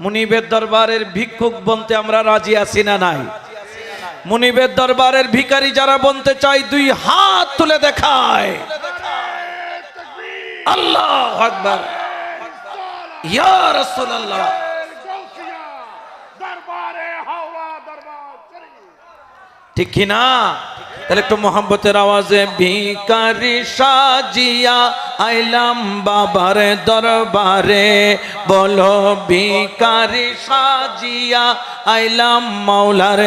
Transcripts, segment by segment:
মুনিবের দরবারের ভিক্ষুক বলতে আমরা রাজি আছি না নাই? মুনিবের দরবারের ভিখারি যারা বলতে চাই দুই হাত তুলে দেখায়। আল্লাহু আকবার, ইয়া রাসূলুল্লাহ। ঠিক কি না? তাহলে একটু মোহাম্মতের আওয়াজে ভিখারি সাজিয়া আইলাম বাবার দরবারে, বলো ভিখারি সাজিয়া আইলাম মাওলার।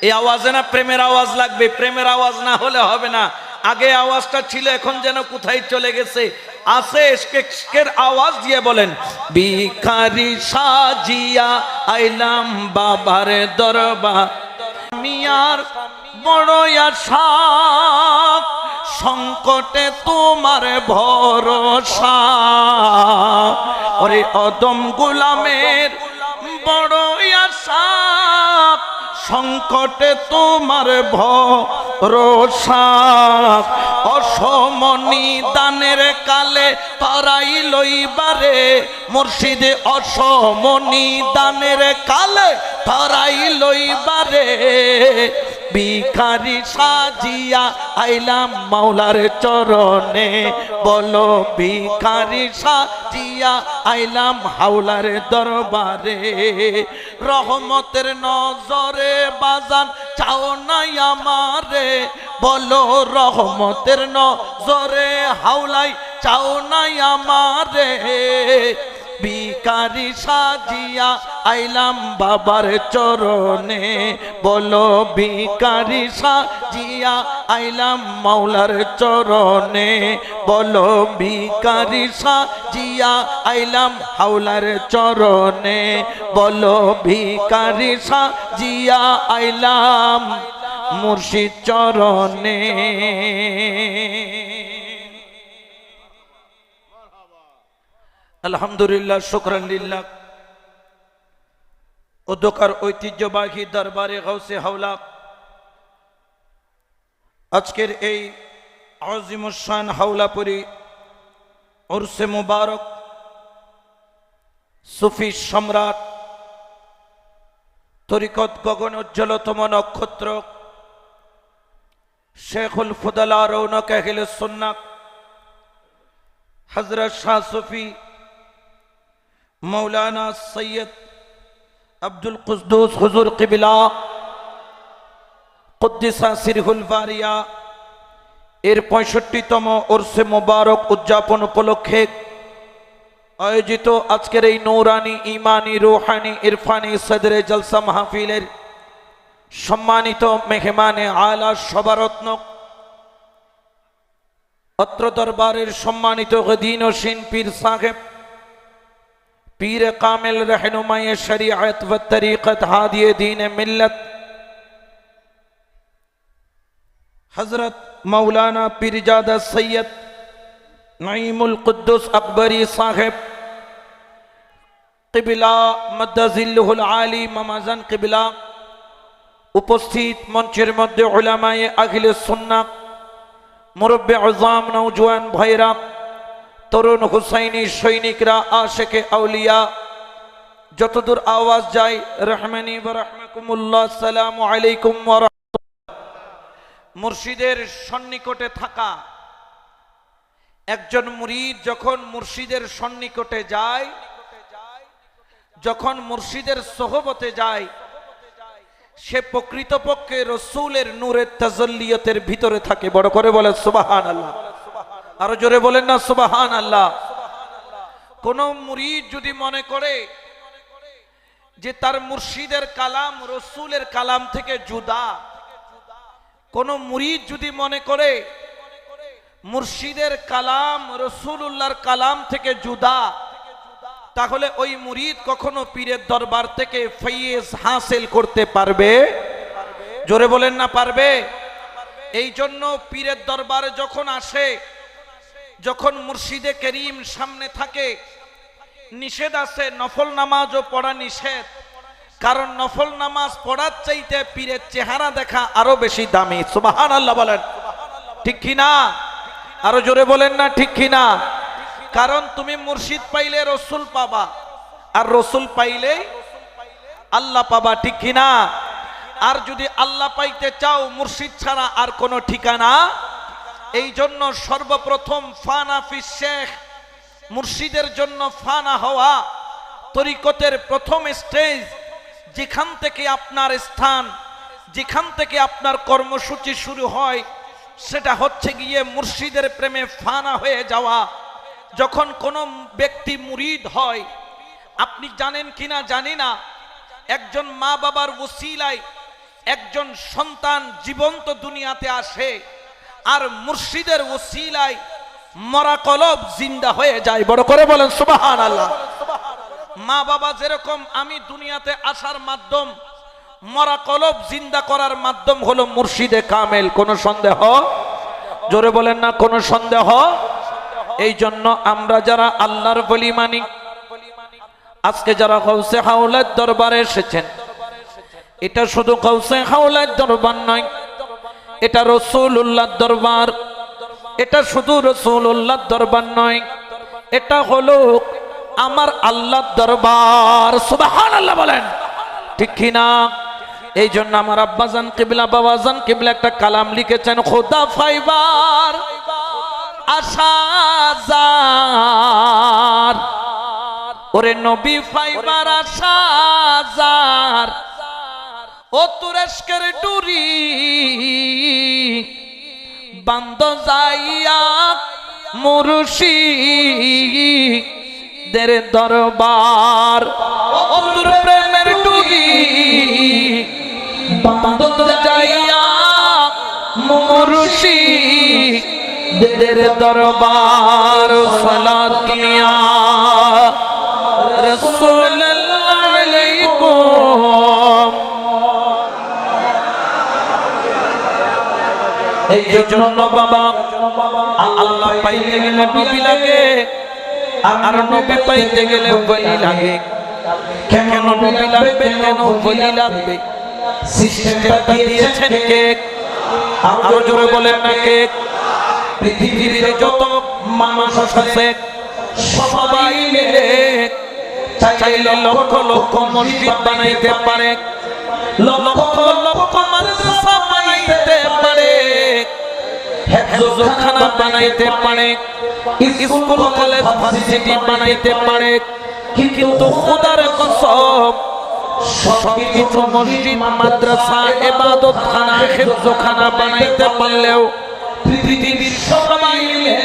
এই আওয়াজে না প্রেমের আওয়াজ লাগবে, প্রেমের আওয়াজ না হলে হবে না। আগে আওয়াজটা ছিল, এখন যেন কোথায় চলে গেছে। আছে এসকের আওয়াজ দিয়ে বলেন, ভিখারি সাজিয়া আইলাম বাবার দরবার, মিয়ার বড় আশা সংকটে তোমার ভরসা, ওরে অদম গোলামের বড় আশা সংকটে তোমার ভরসা, অসমনি দানের কালে তারাই লইবারে মুর্শিদে, অসমনি দানের কালে তারাই লইবারে, ভিখারি সাজিয়া আইলাম মাওলার চরণে, বলো ভিখারি সাজিয়া আইলাম হাওলার দরবারে, রহমতের নজরে বাজান চাও নাই আমারে, বলো রহমতের নজরে হাওলাই চাও নাই আমারে, ভিখারি সাজিয়া আইলাম বাবার চরণে, বলো ভিখারি সাজিয়া আইলাম মাওলার চরণে, বলো ভিখারি সাজিয়া আইলাম হাওলার চরণে, বলো ভিখারি সাজিয়া আইলাম মুর্শিদ চরণে। আলহামদুলিল্লাহ, শুকরান লিল্লাহ। উদ্যোকার ঐতিহ্যবাহী দরবারে গাউসে হাওলা আজকের এই আজিমুশান হাওলাপুরী উরসে মুবারক সুফি সম্রাট তরিকত গগন উজ্জ্বলতম নক্ষত্র শেখুল ফুদালা রৌনক আহলে সুন্নাত হযরত শাহ সুফি মৌলানা সৈয়দ আব্দুল কুদ্দুস হুজুর কিবলা কুদ্দিসা সিরহুল বারিয়া এর 65তম উরসে মুবারক উদযাপন উপলক্ষে আয়োজিত আজকের এই নূরানি ইমানি রূহানি ইরফানি সদরে জলসা মাহফিলের সম্মানিত মেহমানে আলা সবারত্ন, অত্র দরবারের সম্মানিত গদিন ও শিন পীর সাহেব, পীর কামিল रहनुमाए शरीयत व तरीक़त हादिए दीन मिल्लत हजरत मौलाना पीरजादा सैयद नईमुल कुद्दुस अकबरी साहेब किबला मद्दजिल्लुहुल आली ममाजन किबला, उपस्थित मंचेर मध्य उलामाए अहले सुन्नात, मुरब्बे आज़ाम, नौजवान भाईरा, তরুণ হুসাইনি সৈনিকরা, আশেকে আউলিয়া, যতদূর আওয়াজ যায় রহমানি ওয়া রাহমাকুমুল্লাহ, আসসালামু আলাইকুম ওয়া রাহমাতুল্লাহ। মুর্শিদের সন্নিকটে থাকা একজন মুরিদ যখন মুর্শিদের সন্নিকটে যায়, যখন মুর্শিদের সোহবতে যায়, সে প্রকৃতপক্ষে রসূলের নূরের তাজাল্লিয়াতের ভিতরে থাকে। বড় করে বলে সুবহানাল্লাহ, আরো জোরে বলেন না সুবহানাল্লাহ। কোন মুরিদ যদি মনে করে যে তার মুর্শিদের কালাম রসূলের কালাম থেকে জুদা, কোন মুরিদ যদি মনে করে মুর্শিদের কালাম রসূলুল্লাহর কালাম থেকে জুদা, তাহলে ওই মুরিদ কখনো পীরের দরবার থেকে ফয়েজ হাসিল করতে পারবে? জোরে বলেন না পারবে? এই জন্য পীরের দরবারে যখন আসে, যখন মুর্শিদে করিম সামনে থাকে, নিষেধ আছে নফল নামাজও পড়া নিষেধ, কারণ নফল নামাজ পড়ার চাইতে পীরের চেহারা দেখা আরো বেশি দামি। সুবহানাল্লাহ বলেন, ঠিক কি না? আরো জোরে বলেন না ঠিক কি না? কারণ তুমি মুর্শিদ পাইলে রসুল পাবা, আর রসুল পাইলেই আল্লাহ পাবা, ঠিক কিনা? আর যদি আল্লাহ পাইতে চাও মুর্শিদ ছাড়া আর কোনো ঠিকানা। এই জন্য সর্বপ্রথম ফানা ফি শেখ, মুর্শিদের জন্য ফানা হওয়া তরিকতের প্রথম স্টেজ। যেখান থেকে আপনার স্থান, যেখান থেকে আপনার কর্মসূচি শুরু হয়, সেটা হচ্ছে গিয়ে মুর্শিদের প্রেমে ফানা হয়ে যাওয়া। যখন কোনো ব্যক্তি মুরিদ হয়, আপনি জানেন কিনা জানি না, একজন মা বাবার ওসিলায় একজন সন্তান জীবন্ত দুনিয়াতে আসে, আর মুর্শিদের ওসিলায় মরা কলব জিন্দা হয়ে যায়। বড় করে বলেন সুবহানাল্লাহ। মা বাবা যেরকম আমি দুনিয়াতে আসার মাধ্যম, মরা কলব জিন্দা করার মাধ্যম হলো মুর্শিদে কামেল। কোন সন্দেহ? জোরে বলেন না কোন সন্দেহ? এই জন্য আমরা যারা আল্লাহর ওলি মানি, আজকে যারা গাউসে হাওলার দরবারে এসেছেন, এটা শুধু গাউসে হাওলার দরবার নয়, এটা রাসূলুল্লাহর দরবার। এটা শুধু রাসূলুল্লাহর দরবার নয়, এটা হলো আমার আল্লাহর দরবার। সুবহানাল্লাহ বলেন, ঠিক কি না? এই জন্য আমার আব্বাজান কিবলা, বাবাজান কিবলা একটা কালাম লিখেছেন, খোদা ফাইবার আশাজার, ওরে নবী ফাইবার আশাজার, ও তুরস্কের ডুরি বান্দ যাইয়া মুর্শিদের দরবার। ও তোর প্রেমের ডুরি বান্দ যাইয়া মুর্শিদের দরবার। সালাত ইয়া রাসূলুল্লাহ আলাইকুম। এই জন্য বাবা, আল্লাহ পাইতে গেলে নবী লাগে, আর নবী পাইতে গেলে ওলি লাগে। কেন নবী লাগবে, কেন ওলি লাগবে? সিস্টেমটা দিয়েছেন কে? আরো জোরে বলেন না কে? পৃথিবীর যত মানুষ আছে সবাই মিলে চাইলে লক্ষ লক্ষ মসজিদ বানাইতে পারে, লক্ষ লক্ষ মাদ্রাসা বানাইতে পারে, হেফজখানা বানাইতে পারে, স্কুল কলেজ ভার্সিটি বানাইতে পারে, কিন্তু খোদার কসম সবকিছু মসজিদ মাদ্রাসা ইবাদতখানা হেফজখানা বানাইতে পারলেও পৃথিবীর সবাই মিলে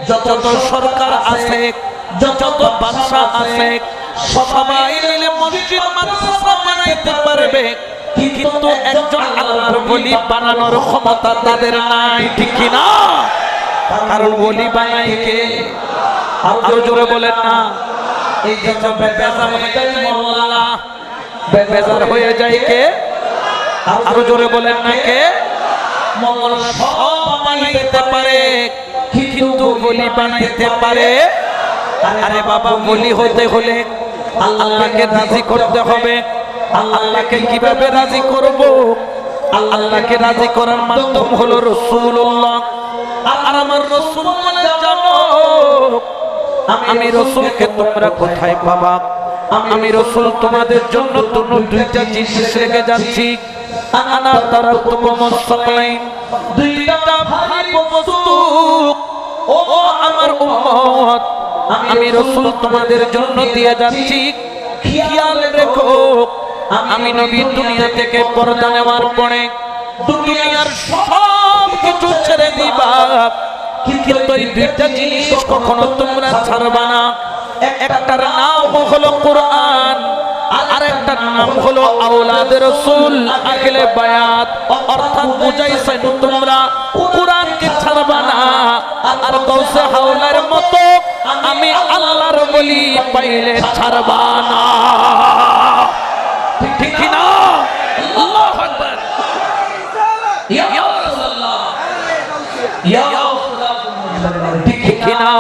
যত সরকার আছে, যত বাদশা আছে, সবাই মিলে মসজিদ মাদ্রাসা বানাইতে পারবে, কিন্তু একজন আল্লাহর ওলি বানানোর ক্ষমতা তাদের নাই, ঠিক কি না? কারণ ওলি বানাই কে? আরো জোরে বলেন না। এই যে বেজার হয়ে যায় মোল্লা, বেজার হয়ে যায় কে? আরো জোরে বলেন না কে? মোল্লা সব বানাইতে পারে, কিন্তু ওলি বানাইতে পারে। আরে বাবা, ওলি হতে হলে আল্লাহকে রাজি করতে হবে। আল্লাহকে কিভাবে রাজি করব? আল্লাহকে রাজি করার মাধ্যম হলো রাসূলুল্লাহ। আর আমার রাসূল বলে জানো, আমি রাসূলকে তোমরা কোথায় পাবা? আমি রাসূল তোমাদের জন্য দুইটা জিনিস রেখে যাচ্ছি। আনা তারাকুম সাকলাইন, দুইটা ভারী বস্তু। ও আমার উম্মত, আমি রাসূল তোমাদের জন্য দিয়ে যাচ্ছি, খেয়াল রেখো। আমি নবী দুনিয়া থেকে পর্দা নেওয়ার পরে দুনিয়ার সব কিছু ছেড়ে দিবা, কিন্তু এই দুইটা জিনিস কখনো তোমরা ছাড়বা না। একটার নাম হলো কোরআন, আর একটার নাম হলো আওলাদে রাসূল আহলে বায়াত। অর্থাৎ বুঝাইছেন তোমরা কোরআনকে ছাড়বা না, আর গাউসে হাওলার মতো আমি আল্লাহর ওলি পাইলে ছাড়বা না, ঠিক কি না? আল্লাহু আকবার। ইয়া রাসূলুল্লাহ, ইয়া রাসূলুল্লাহ, ঠিক কি না?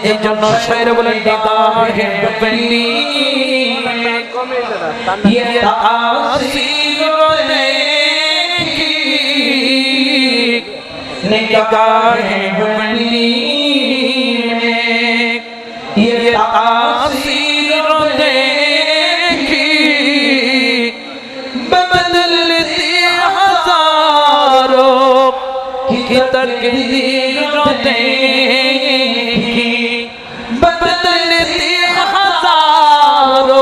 এই জন্য শায়র বলেন, নিগাহে বলি ইয়ে তাসির দেখি, নিগাহে বলি ইয়ে তাসির तकदीर देखी बदलती हजारों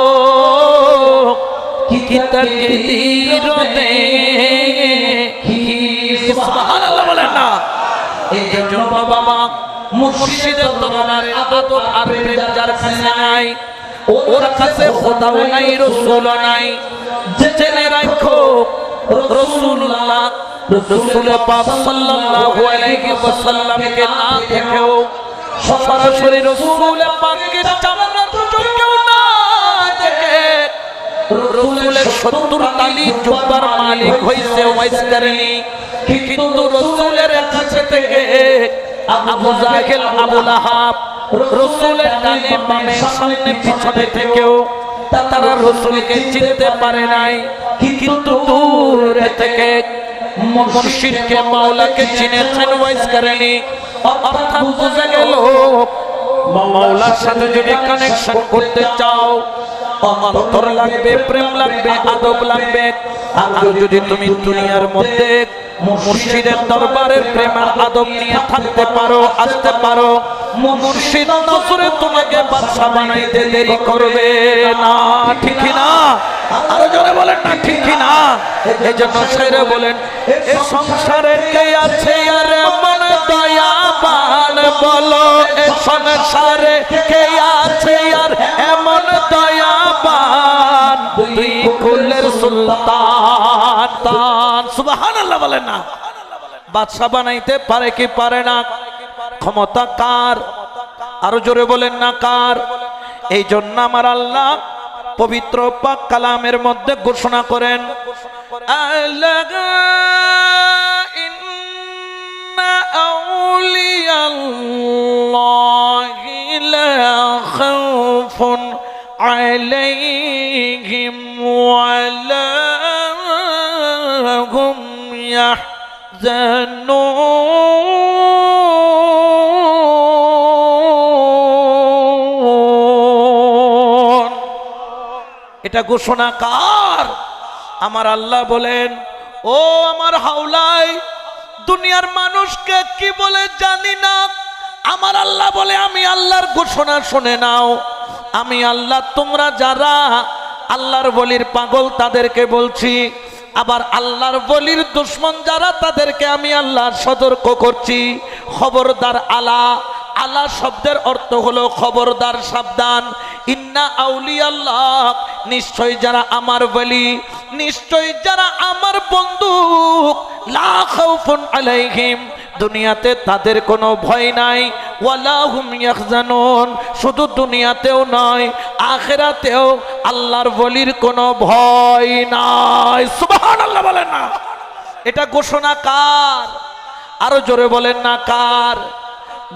की तकदीर देखी। सुभान अल्लाह बोलेন না। এই জন্য বাবা মুর্শিদের দরবারে আদব আর প্রেম যার কাছে নাই, ওর কাছে খোদাও নাই, রাসূলও নাই। জেনে রাখো রাসূলুল্লাহ রাসূল পাক সাল্লাল্লাহু আলাইহি ওয়াসাল্লামকে না দেখেও সরাসরি রাসূল পাকের চামড়ার চোখেও না দেখে রাসূলের 70 তালি জুব্বার মালিক হইছে ওয়াইস করেনি, কিন্তু রাসূলের কাছে থেকে আবু জাহেল আবু লাহাব রাসূলের ডানে বামে সামনে পিছনে থেকেও তারা রাসূলকে চিনতে পারে নাই, কিন্তু দূর থেকে মুর্শিদকে মাওলাকে চিনেছেন ওয়াইস করেনি। অর্থাৎ বুঝা গেল মাওলার সাথে যদি কানেকশন করতে চাও অন্তর লাগবে, প্রেম লাগবে, আদব লাগবে। আর যদি তুমি দুনিয়ার মধ্যে মুর্শিদের দরবারের প্রেম আর আদব নিয়ে থাকতে পারো, আসতে পারো, মুর্শিদ নজরে তোমাকে বাদশা বানাইতে দেরি করবে না, ঠিক না? আরো জোরে বলেন না, ঠিক না? এই জন্য ছেড়ে বলেন এ সংসারে কে আছে আর মন দয়াবান, বলো এ সংসারে কে আছে আর এমন দয়াবান, দুই কুলের সুলতান তান। সুবহানাল্লাহ বলেন না। বাদশা বানাইতে পারে কি পারে না? ক্ষমতা কার? আরো জোরে বলেন না কার? এই জন্য আমার আল্লাহ পবিত্র পাক কালামের মধ্যে ঘোষণা করেন ইন্না আউলিয়াল্লাহি লা খাউফুন আলাইহিম ওয়া লা হুম ইয়াহজানুন। এটা ঘোষণা কার? আমার আল্লাহ বলেন ও আমার হাওলাই, দুনিয়ার মানুষকে কি বলে জানি না, আমার আল্লাহ বলে আমি আল্লাহর ঘোষণা শুনে নাও। আমি আল্লাহ তোমরা যারা আল্লাহর বলির পাগল তাদেরকে বলছি, আবার আল্লাহর বলির দুশমন যারা তাদেরকে আমি আল্লাহ সতর্ক করছি। খবরদার আলা, আলা শব্দের অর্থ হলো খবরদার, সাবধান। ইন্না আউলিয়াল্লাহ, নিশ্চয় যারা আমার বলি, নিশ্চয় যারা আমার বন্ধু, লা খাউফুন আলাইহিম, দুনিয়াতে তাদের কোনো ভয় নাই, ওয়ালা হুম ইয়াহজানুন, শুধু দুনিয়াতেও নয় আখিরাতেও আল্লাহর বলির কোনো ভয় নাই। সুবহানাল্লাহ বলেন না। এটা ঘোষণা কার? আরো জোরে বলেন না কার?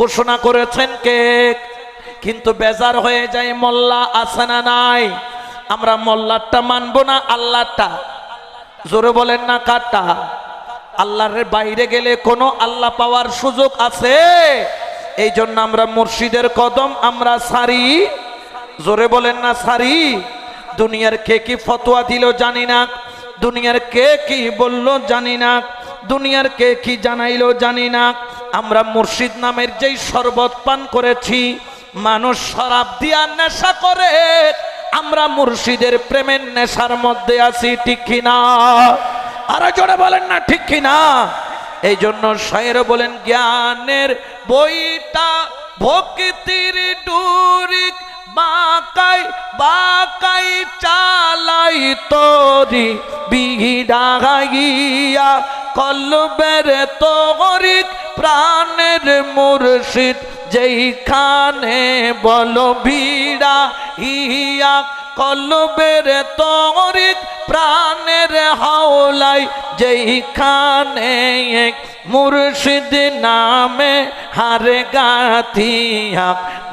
ঘোষণা করেছেন কে? কিন্তু বেজার হয়ে যায় মোল্লা আছে না নাই? আমরা মোল্লারটা মানবো না আল্লাহটা? জোরে বলেন না কারটা? আল্লাহর বাইরে গেলে কোনো আল্লাহ পাওয়ার সুযোগ আছে? এই জন্য আমরা মুর্শিদের কদম আমরা সারি। জোরে বলেন না সারি। দুনিয়ার কে কি ফতোয়া দিল জানি না, দুনিয়ার কে কি বলল জানি না, দুনিয়ার কে কি জানাইলো জানি না। আমরা মুর্শিদ নামের যেই শরবত পান করেছি, মানুষ শরাব দিয়া নেশা করে, আমরা মুর্শিদের প্রেমের নেশার মধ্যে আছি, ঠিক কিনা? আরো জোরে বলেন না, ঠিক কিনা? এই জন্য শায়ের বলেন জ্ঞানের বইটা ভক্তির ডুরি বাঁকাই বাঁকাই চালাই তোরি বিড়াইয়া, কলবের তরিক প্রাণের মুর্শিদ যেইখানে বলো ভিড়া ইয়া, কলবের তরিক প্রাণের হাওলাই যেইখানে মুর্শিদ নামে হারে গাথিয়া,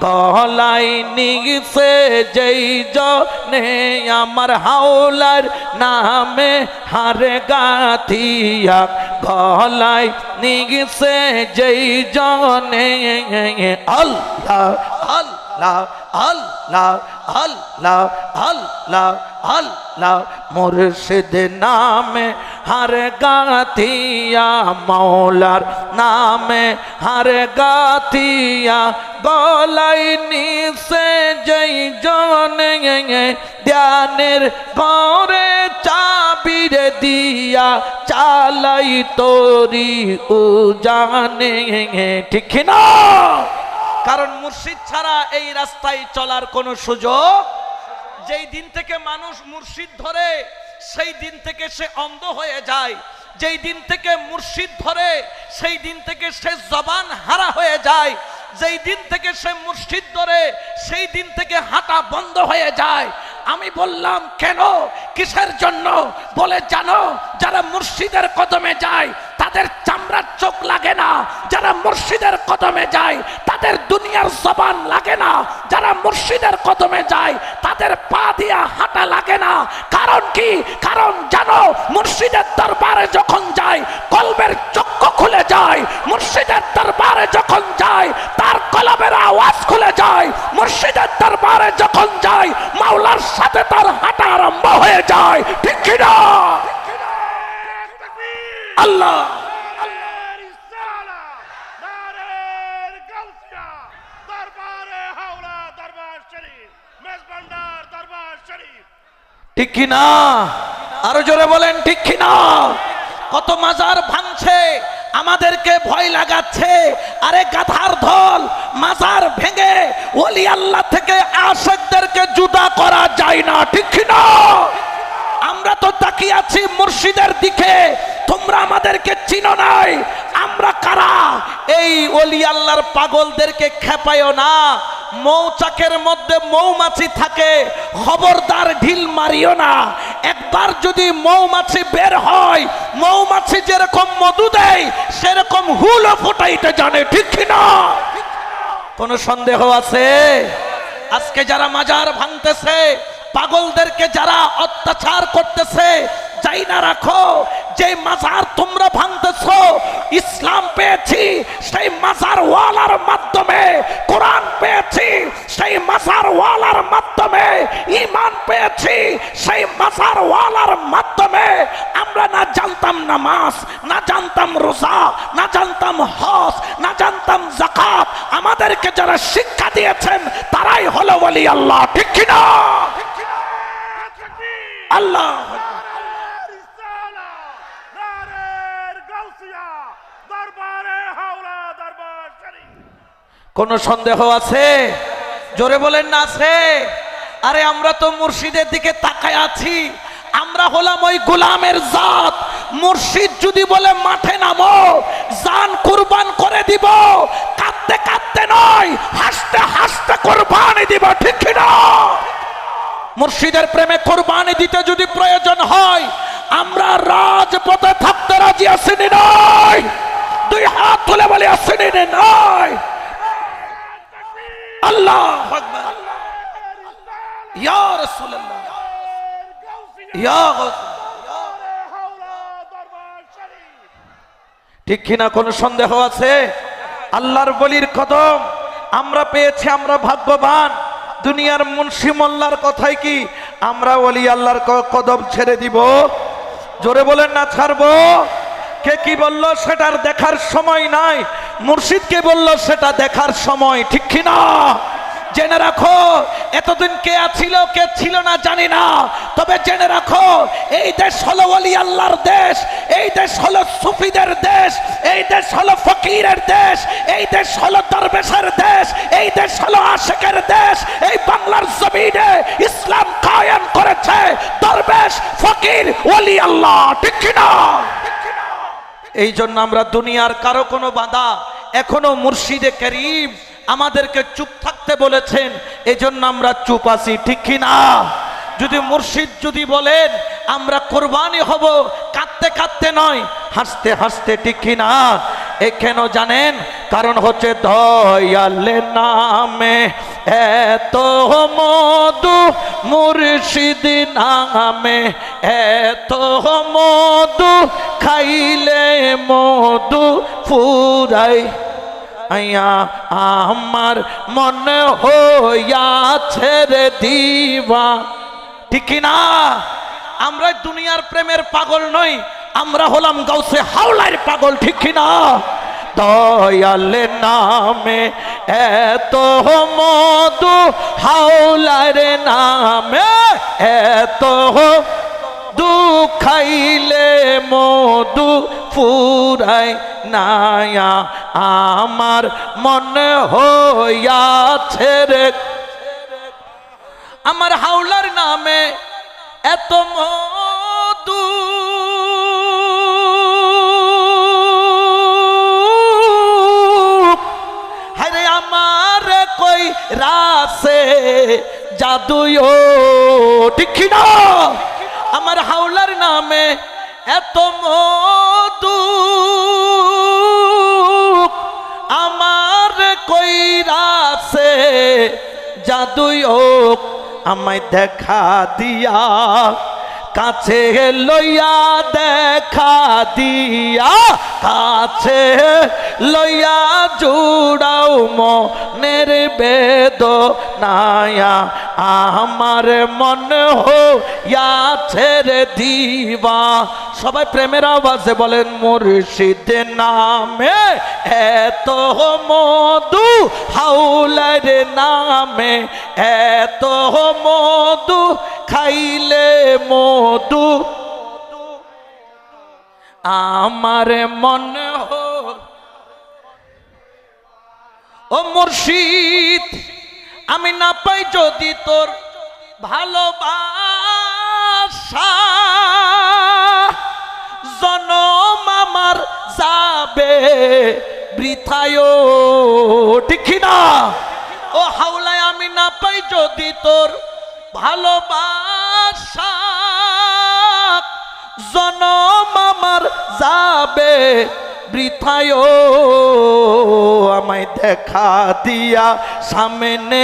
গলাই নিগছে যেই জনে আমার হাওলার নামে হারে গাথিয়া, গলাই নিগছে যেই জনে। আল্লাহ আল্লাহ আল্লাহ আল্লাহ আল্লাহ আল্লাহ মুর্শিদ নামে হার গাথিয়া মাওলার নামে হার গাথিয়া গলাই নিছে যেই জনে ধ্যানের ঘরে চাবির দিয়া চালাই তোরি উজানে ঠিক না। কারণ মুর্শিদ ছাড়া এই রাস্তায় চলার কোনো সুযোগ, যেই দিন থেকে মানুষ মুর্শিদ ধরে সেই দিন থেকে সে অন্ধ হয়ে যায়, যেই দিন থেকে মুর্শিদ ধরে সেই দিন থেকে সে জবান হারা হয়ে যায়, যেই দিন থেকে সে মুর্শিদ ধরে সেই দিন থেকে হাঁটা বন্ধ হয়ে যায়। আমি বললাম কেন, কিসের জন্য? বলে জানো, যারা মুর্শিদের কদমে যায় তাদের চামড়ার চোখ লাগে না, যারা মুর্শিদের কদমে যায় তাদের দুনিয়ার জবান লাগে না, যারা মুর্শিদের কদমে যায় তাদের পা দিয়া হাঁটা লাগে না। কারণ কি? কারণ জানো, মুর্শিদের দরবারে যখন যায় কলবের চক্ষু খুলে যায়, মুর্শিদের দরবারে যখন যায় তার কলবের আওয়াজ খুলে যায়, মুর্শিদের দরবারে যখন যায় মাওলার সাথে তার হাঁটা আরম্ভ হয়ে যায়। ঠিক কি না? আল্লাহ ঠিক কি না? আরো জোরে বলেন ঠিক কি না? কত মাজার ভাঙছে, আমাদেরকে ভয় লাগাচ্ছে। আরে গাধার দল, মাজার ভেঙে ওলি আল্লাহ থেকে আশিকদেরকে জুদা করা যায় না। ঠিক কি না? আমরা তো তাকিয়ে আছি মুর্শিদের দিকে, তোমরা আমাদেরকে চিনো নাই। আমরা কারা? এই ওলি আল্লাহর পাগলদেরকে খেপায়ও না। মৌচাকের মধ্যে মৌমাছি থাকে, খবরদার ঢিল মারিও না। একবার যদি মৌমাছি বের হয়, মৌমাছি যেরকম মধু দেয় সেরকম হুলও ফোটাইতে জানে। ঠিক না? কোনো সন্দেহ আছে? আজকে যারা মাজার ভাঙতেছে, পাগলদেরকে যারা অত্যাচার করতেছে, যাই না রাখো, যে মাজার তোমরা ভাঙতেছো ইসলাম পেয়েছি সেই মাজার ওয়ালার মাধ্যমে, কোরআন পেয়েছি সেই মাজার ওয়ালার মাধ্যমে, ঈমান পেয়েছি সেই মাজার ওয়ালার মাধ্যমে। আমরা না জানতাম নামাজ, না জানতাম রোজা, না জানতাম হজ, না জানতাম যাকাত, আমাদেরকে যারা শিক্ষা দিয়েছেন তারাই হলো ওলি আল্লাহ। ঠিক কি না? আল্লাহ কোন সন্দেহ আছে? জোরে বলেন না আছে? আরে আমরা তো মুর্শিদের দিকে তাকায় আছি, আমরা হলাম ওই গোলামের জাত। মুর্শিদ যদি বলে মাঠে নামো, জান কুরবান করে দিব, কাঁদতে কাঁদতে নয়, হাসতে হাসতে কুরবানি দিব। ঠিক না? মুর্শিদের প্রেমে কুরবানি দিতে যদি প্রয়োজন হয়, আমরা রাজপথে থাকতে রাজি আছি নয়? দুই হাত তুলে বলে আসেনি নয়? আল্লাহু আকবার, ইয়া রাসূলুল্লাহ, ইয়া গাউস। ঠিক কিনা? কোন সন্দেহ আছে? আল্লাহর বলির কদম আমরা পেয়েছি, আমরা ভাগ্যবান। দুনিয়ার মুন্সি মোল্লার কথাই কি আমরা ওলি আল্লাহর কদম ছেড়ে দিব? জোরে বলেন না ছাড়বো? কে কি বললো সেটার দেখার সময় নাই, মুর্শিদ কে বললো সেটা দেখার সময়। ঠিক কি না? জেনে রাখো, এতদিন কে ছিল কে ছিল না জানি না, তবে জেনে রাখো এই দেশ হলো ওলি আল্লাহর দেশ, এই দেশ হলো সুফিদের দেশ, এই দেশ হলো ফকিরের দেশ, এই দেশ হলো দরবেশের দেশ, এই দেশ হলো আশিকের দেশ। এই বাংলার জমিনে ইসলাম কায়েম করেছে দরবেশ, ফকির, ওলি আল্লাহ। ঠিক কি না? এই জন্য আমরা দুনিয়ার কারো কোনো বাধা, এখনো মুর্শিদে করিম আমাদেরকে চুপ থাকতে বলেছেন, এজন্য আমরা চুপ আছি। ঠিক কি না? যদি মুর্শিদ যদি বলেন আমরা কুরবানি হব, কাঁদতে কাঁদতে নয়, হাসতে হাসতে। ঠিক কি না? এ কেন জানেন? কারণ হচ্ছে দয়ালের নামে এত মধু, মুর্শিদ নামে এত মধু, খাইলে মধু ফুরাই আয়া আমার মনে হইয়াছে রে দিবা। ঠিক না? আমরা দুনিয়ার প্রেমের পাগল নই, আমরা হলাম গাউসে হাওলার পাগল, ঠিক কিনা? দয়াল নামে এত মধু, হাওলার নামে এত দু খাইলে মধু ফুরাই নায়া, আমার মনে হইয়াছে রে আমার হাওলার নামে এত মধু, হরে আমার কই রাসে জাদুও, ঠিক না? আমার হাওলার নামে এত মধু, আমার কই রাসে জাদুও, আমায় দেখা দিয়া কাছে লইয়া, দেখা দিয়া কাছে লইয়া জুড়াও মনের বেদনায়া, আমার মনে হইয়াছে রে দিবা। সবাই প্রেমের আওয়াজে বলেন মুর্শিদ নামে এত মধু, হাওলার নামে এত মধু, খাইলে মধু আমার মনে হয়। ও মুর্শিদ আমি না পাই যদি তোর ভালোবাসা, জনম আমার যাবে বৃথায়, ঠিক না? ও হাওলায় আমি না পাই যদি তোর ভালোবাসা, জনম আমার যাবে বৃথায়, আমায় দেখা দিয়া সামনে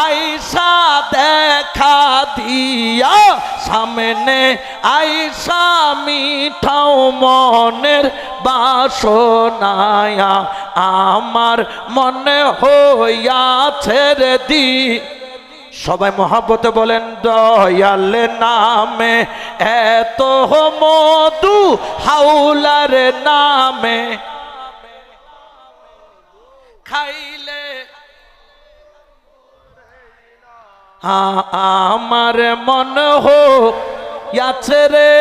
আইসা, দেখা দিয়া সামনে আইসা মিঠাও মনের বাসনায়া, আমার মনে হইয়াছে রে দি। সবাই মহাব্বতে বলেন দয়াল নামে এত মধু, হাওলার নামে খাইলে আমার মনে হইয়াছে রে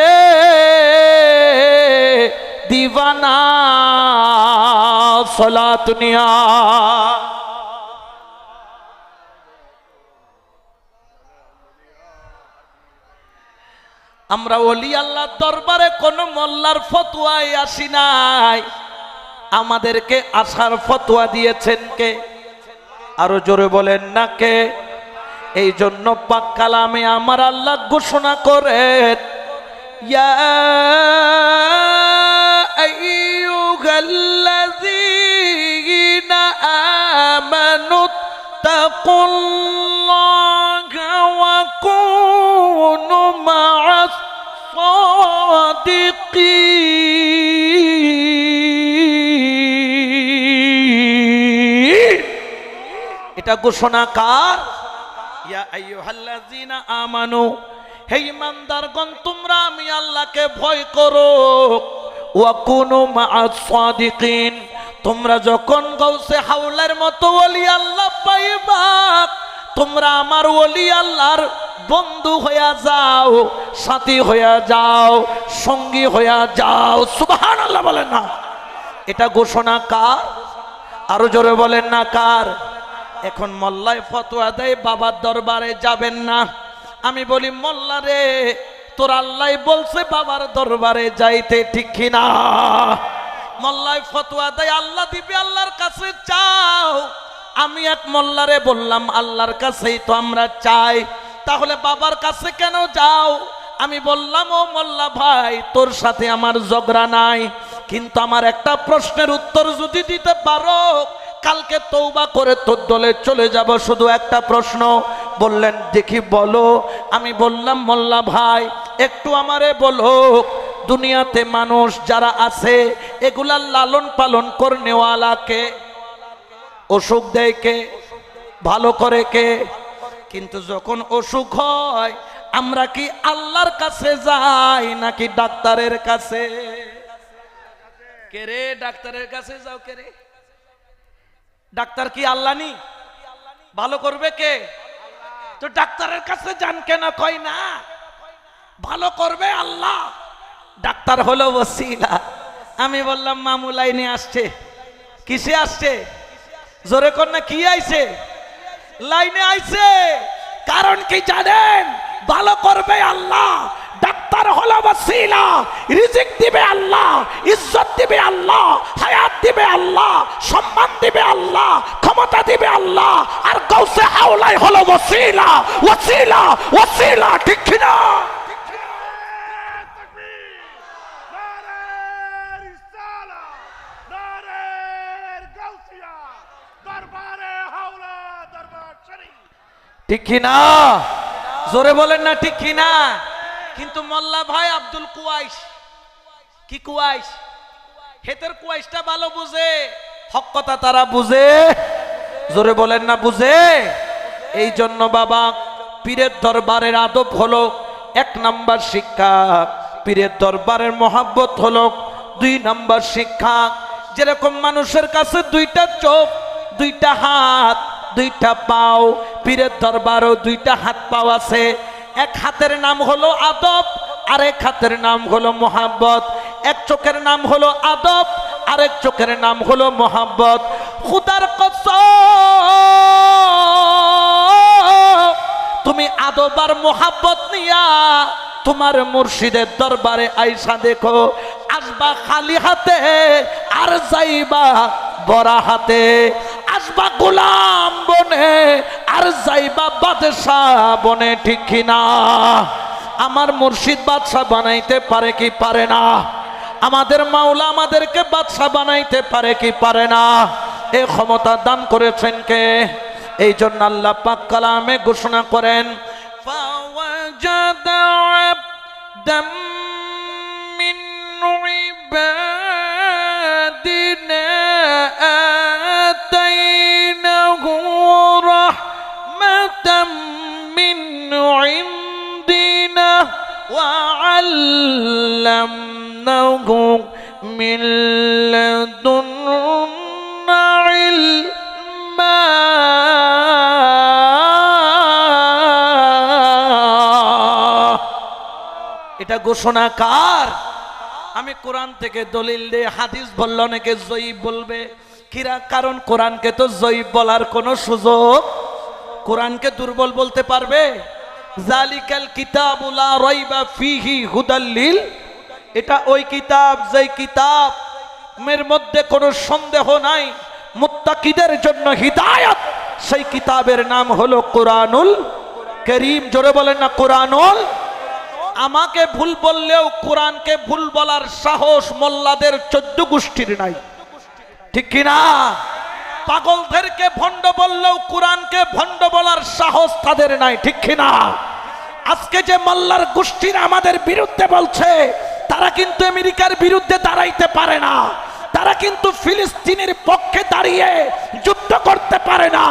দিওয়ানা। সালাত নিয়া আমরা ওলি আল্লাহর দরবারে কোন মোল্লার ফতোয়ায় আসি নাই, আমাদেরকে আসার ফতোয়া দিয়েছেন কে? আরো জোরে বলেন না কে? এই জন্য পাক কালামে আমার আল্লাহ ঘোষণা করেন, ইয়া আইয়ুহাল্লাযীনা আমানু তাকুল্লাহা ওয়া কুনু মা'আস সাদিকিন। এটা ঘোষণা কার? ইয়া আইয়ুহাল্লাযীনা আমানু, হে ঈমানদারগণ তোমরা আমি আল্লাহকে ভয় করো, ওয়া কুনু মা'আস সাদিকিন, তোমরা যখন গাউসে হাওলার মতো ওলি আল্লাহ পাইবা, তোমরা আমার ওলি আল্লাহর বন্ধু হইয়া যাও, সাথী হইয়া যাও, সঙ্গী হইয়া যাও। সুবহানাল্লাহ বলেন না? এটা ঘোষণা কার? আরো জোরে বলেন না কার? এখন মোল্লায় ফতোয়া দেয় বাবার দরবারে যাবেন না। আমি বলি মোল্লা রে, তোর আল্লাহ বলছে বাবার দরবারে যাইতে, ঠিক কিনা? মোল্লায় ফতোয়া দেয় আল্লাহ দিবে, আল্লাহর কাছে চাও। আমি এক মোল্লারে বললাম আল্লাহর কাছেই তো আমরা চাই, তাহলে বাবার কাছে কেন যাও? আমি বললাম ও মোল্লা ভাই, তোর সাথে আমার ঝগড়া নাই, কিন্তু আমার একটা প্রশ্নের উত্তর যদি দিতে পারো, কালকে তওবা করে তোর দলে চলে যাব। শুধু একটা প্রশ্ন। বললেন দেখি বলো। আমি বললাম মোল্লা ভাই একটু আমারে বলো, দুনিয়াতে মানুষ যারা আছে এগুলার লালন পালন করনেওয়ালা কে? অসুখ দেয় কে? ভালো করে কে? কিন্তু যখন অসুখ হয় আমরা কি আল্লাহর কাছে যাই নাকি ডাক্তারের কাছে? কে রে ডাক্তারের কাছে যাও? কে রে? ডাক্তার কি আল্লাহ নি? ভালো করবে কে? তো ডাক্তারের কাছে যান কেন কই না? ভালো করবে আল্লাহ, ডাক্তার হলো ওসিলা। আমি বললাম মামু লাইনে আসছে। কিসে আসছে? জোরে কর না, কি আইছে? লাইনে আইছে। কারণ কি জানেন? ভালো করবে আল্লাহ, ডাক্তার হলো ওসিলা। রিজিক দিবে আল্লাহ, ইজ্জত দিবে আল্লাহ, হায়াত দিবে আল্লাহ, সম্মান দিবে আল্লাহ, ক্ষমতা দিবে আল্লাহ। আর গাউসে আউলাই হলো ওসিলা, ওসিলা, ওসিলা। ঠিক কি না? ঠিক কি না? জোরে বলেন না ঠিক কি না? কিন্তু মোল্লা ভাই আব্দুল কুয়াইশ, কি কুয়াইশ? হেতের কুয়াইশটা ভালো বুঝে, হক কথা তারা বুঝে। জোরে বলেন না বুঝে। এই জন্য বাবা, পীরের দরবারের আদব হলো 1 নাম্বার শিক্ষা, পীরের দরবারের মহাব্বত হলো 2 নাম্বার শিক্ষা। যেরকম মানুষের কাছে 2টা চোখ, 2টা হাত, 2টা পাও, পীরের দরবারও 2টা হাত পাও আছে। এক হাতের নাম হলো আদব, আরেক হাতের নাম হলো মোহাব্বত। এক চোখের নাম হলো আদব, আরেক চোখের নাম হলো মোহাব্বত। খুদার কসম, তুমি আদব আর মোহাব্বত নিয়া তোমার মুর্শিদের দরবারে আইসা দেখো, আসবা খালি হাতে আর যাইবা বড়া হাতে। আসবা গোলাম বনে আর যাইবা বাদশাহ বনে। ঠিক কিনা? আমার মুর্শিদ বাদশাহ বানাইতে পারে কি পারে না? আমাদের মাওলা আমাদেরকে বাদশাহ বানাইতে পারে কি পারে না? এই ক্ষমতা দান করেছেন কে? এই জন্য আল্লাহ পাক কালামে ঘোষণা করেন, ফাওয়াজাদা আবদাম মিন ইবাদিনা আতাইনাহু রাহমাতাম মিন ইনদিনা ওয়া আল্লামনাহু মিন লাদুন্না ইলমা। এটা ঘোষণা কার? আমি কোরআন থেকে দলিল দিয়ে, হাদিস বললে অনেকে জয়ীব বলবে। কিরা? কারণ কোরআনকে তো জয়ীব বলার কোনো সুযোগ, কোরআনকে দুর্বল বলতে পারবে? জালিকাল কিতাবু লা রাইবা ফীহি হুদাল লিল, এটা ওই কিতাব যেই কিতাবের মধ্যে কোনো সন্দেহ নাই, মুত্তাকিদের জন্য হিদায়াত। সেই কিতাবের নাম হলো কোরআনুল কারীম। জোরে বলেন না কোরআনুল। আমাকে ভুল বললেও কোরআনকে ভুল বলার সাহস মোল্লাদের 14 গোষ্ঠীর নাই। ঠিক কিনা? পাগলদেরকে ভণ্ড বললেও কোরআনকে ভণ্ড বলার সাহস তাদের নাই। ঠিক কিনা? আজকে যে মোল্লার গোষ্ঠীরা আমাদের বিরুদ্ধে বলছে, তারা কিন্তু আমেরিকার বিরুদ্ধে দাঁড়াইতে পারে না, তারা কিন্তু ফিলিস্তিনের পক্ষে দাঁড়িয়ে যুদ্ধ করতে পারে না।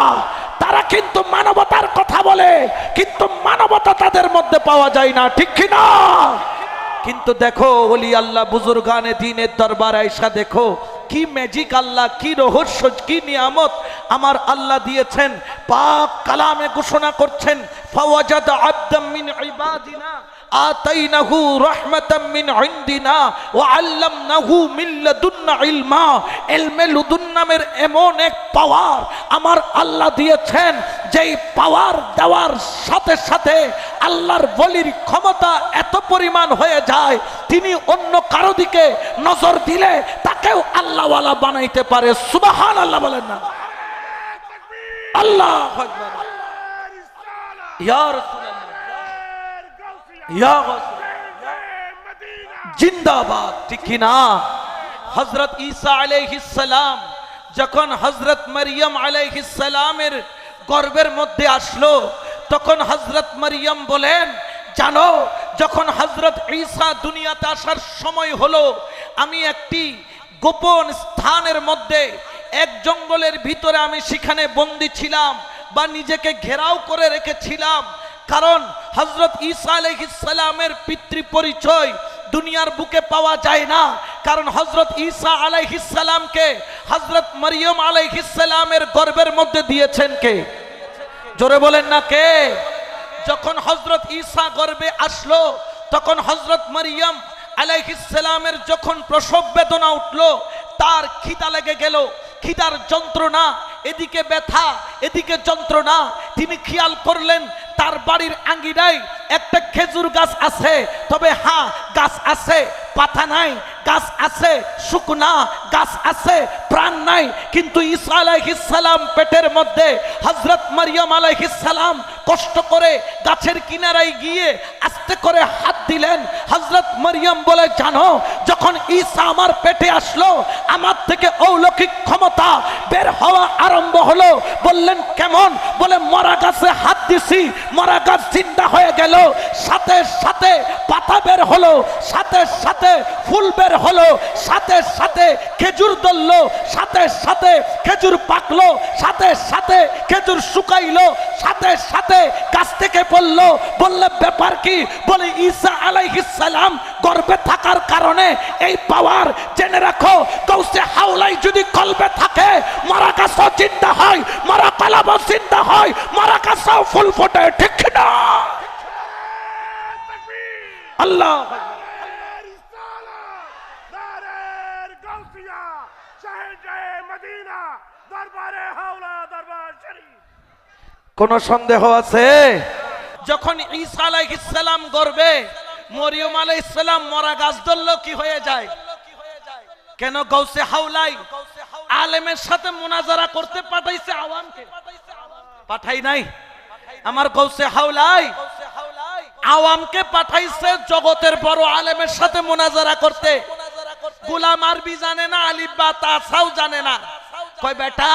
তারা কিন্তু মানবতার কথা বলে, কিন্তু মানবতা তাদের মধ্যে পাওয়া যায় না। ঠিক কি না? কিন্তু দেখো ওলি আল্লাহ বুজুর্গানে দ্বীনের দরবার আয়েশা, দেখো কি ম্যাজিক আল্লাহ, কি রহস্য, কি নিয়ামত আমার আল্লাহ দিয়েছেন। পাক কালামে ঘোষণা করছেন, ফাওয়াজাদা আবদাম মিন ইবাদিনা আতাইনাহু রাহমাতাম মিন ইনদিনা ওয়া আল্লামনাহু মিন লাদুন্না ইলমা। ইলমে লুদুন নামের এমন এক পাওয়ার আমার আল্লাহ দিয়েছেন, যেই পাওয়ার দেওয়ার সাথে সাথে আল্লাহর ওলির ক্ষমতা এত পরিমাণ হয়ে যায়, তিনি অন্য কারো দিকে নজর দিলে তাকেও আল্লাহওয়ালা বানাইতে পারে। সুবহানাল্লাহ বলেন না? আল্লাহু আকবার। ইয়া রাসূলুল্লাহ, ইয়া গাউস, জিন্দাবাদ। ঠিক কি না? হযরত ঈসা আলাইহিস সালাম যখন হযরত মারইয়াম আলাইহিস সালামের গর্ভের মধ্যে আসলো, তখন হযরত মারইয়াম বলেন, জানো যখন হযরত ঈসা দুনিয়াতে আসার সময় হলো, আমি একটি গোপন স্থানের মধ্যে এক জঙ্গলের ভিতরে আমি সেখানে বন্দী ছিলাম বা নিজেকে ঘেরাও করে রেখেছিলাম। কারণ হযরত ঈসা আলাইহিস সালামের পিতৃ পরিচয় দুনিয়ার বুকে পাওয়া যায় না। কারণ হযরত ঈসা আলাইহিস সালামকে হযরত মরিয়ম আলাইহিস সালামের গর্ভের মধ্যে দিয়েছেন কে? জোরে বলেন না কে? যখন হযরত ঈসা গর্ভে আসলো তখন হযরত মরিয়ম আলাইহিস সালামের যখন প্রসব বেদনা উঠলো, তার খিদা লেগে গেল, খিদার যন্ত্রণা, এদিকে ব্যথা এদিকে যন্ত্রণা। তিনি খেয়াল করলেন তার বাড়ির আঙ্গিনায় একটা খেজুর গাছ আছে, তবে হ্যাঁ গাছ আছে, পাতা নাই, গাছ আছে, শুকনা গাছ আছে, প্রাণ নাই। কিন্তু ঈসা আলাইহিস সালাম পেটের মধ্যে হযরত মরিয়ম আলাইহিস সালাম কষ্ট করে গাছের কিনারায় গিয়ে আস্তে করে হাত দিলেন। হযরত মরিয়ম বলে, জানো যখন ঈসা আমার পেটে আসলো আমার থেকে অলৌকিক ক্ষমতা বের হওয়া আরম্ভ হলো। বললেন কেমন? বলে মরা গাছে হাত দিছি, মরা গাছ জিন্দা হয়ে গেল, সাথে সাথে পাতা বের হলো, সাথে সাথে ফুল বের হলো, সাথে সাথে খেজুর ধরলো, সাথে সাথে খেজুর পাকলো, সাথে সাথে খেজুর শুকাইলো, সাথে সাথে গাছ থেকে পড়লো। বললে ব্যাপার কি? বলে ঈসা আলাইহিস সালাম গর্ভে থাকার কারণে এই পাওয়ার। জেনে রাখো গাউসে হাওলাই যদি কলবে থাকে মরা গাছও জিন্দা হয়, মরা কলবও জিন্দা হয়, মরা গাছও ফুল ফোটে, ঠিক না? আল্লাহ কোন সন্দেহ আছে? যখন ঈসা আলাইহিস সালাম গর্ভে, মরিয়ম আলাইহিস সালাম মরা গাছ ধরলো, কি হয়ে যায়? কেন গাউসে হাওলাই আলেমের সাথে মুনাজারা করতে পাঠাইছে আওয়ামকে? পাঠাই নাই। আমার গাউসে হাওলাই আওয়ামকে পাঠাইছে জগতের বড় আলেমের সাথে মুনাজারা করতে। গোলাম আরবি জানে না, আলিফ বা তাসাও জানে না। কয় বেটা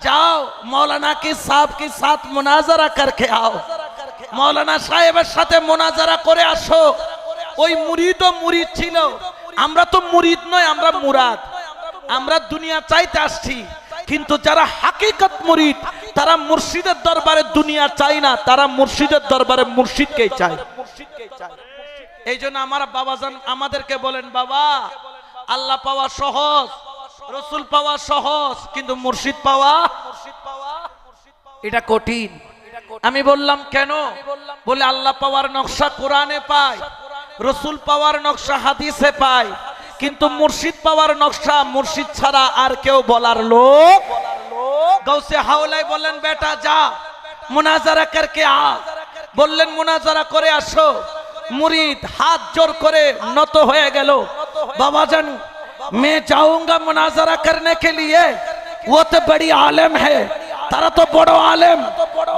जाओ मौलाना के साहब के साथ मुनाजरा करके आओ, मौलाना साहेबের সাথে মুনাজারা করে আসো। ওই মুরিদও মুরিদ ছিল, আমরা তো মুরিদ নয়, আমরা মুরাদ। আমরা দুনিয়া চাইতে আসছি, কিন্তু যারা হাকিকত মুরিদ তারা মুর্শিদের দরবারে দুনিয়া চায় না, তারা মুর্শিদের দরবারে মুর্শিদকেই চায়। এই জন্য আমার বাবাজান আমাদেরকে বলেন, বাবা আল্লাহ পাওয়া সহজ, রসুল পাওয়া সহজ, কিন্তু মুর্শিদ পাওয়া এটা কঠিন। আমি বললাম কেন? বলে আল্লাহ পাওয়ার নকশা কোরআনে পায়, রসুল পাওয়ার নকশা হাদিসে পায়, কিন্তু মুর্শিদ পাওয়ার নকশা মুর্শিদ ছাড়া আর কেউ বলার লোক। গাউসে হাওলাই বললেন বেটা যা মুনাজারা করকে আ। বললেন মুনাজারা করে আসো। মুরিদ হাত জোর করে নত হয়ে গেল। बाबाजान मैं जाऊंगा मुनाजरा करने के लिए, वो तो बड़ी आलिम है, तारा तो बड़ो आलिम।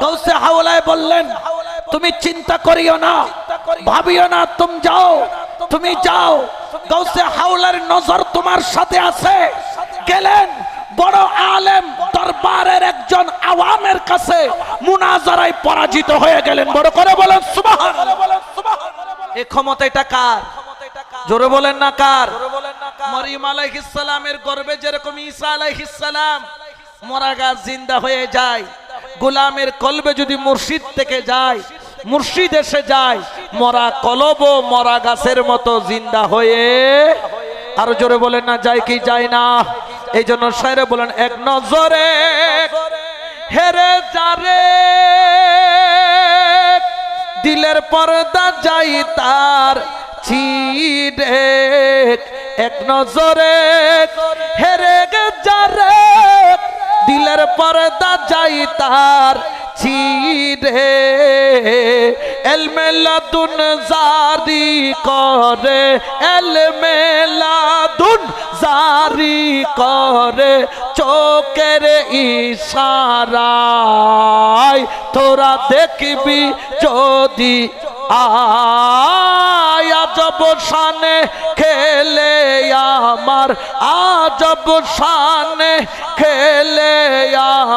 गौसे हावलाए बोलें तुम्हें चिंता करियो ना, भाबियो ना, तुम जाओ, तुम्हें जाओ। गौसे हावलार नजर तुम्हार साथे आछे। गेलेन বড় আলেম দরবারের একজন আওয়ামের কাছে মুনাজারায় পরাজিত হয়ে গেলেন। বড় করে বলেন সুবহানাল্লাহ। এই ক্ষমতা এটা কার? জোরে বলেন না কার? মরিয়ম আলাইহিস সালামের গর্ভে যেরকম ঈসা আলাইহিস সালাম মরা গাছ জিন্দা হয়ে যায়, গোলামের কলবে যদি মুর্শিদ থেকে যায়, মুর্শিদ এসে যায়, মরা কলব মরা গাছের মতো জিন্দা হয়ে, আর জোরে বলেন না যায় কি যায় না? এই জন্য শায়রে বলেন এক নজরে হেরে যারে দিলের পর্দা যাই তার ছিড়ে, এক নজরে হেরে যারে দিলের পর্দা যাই তার ছিড়ে। এলমে লাদুন জারি করে, এলমে লাদুন জারি করে, চোখের ইশারায় তোরা দেখবি যদি আজব শানে খেলে আমার, আজব শানে খেলে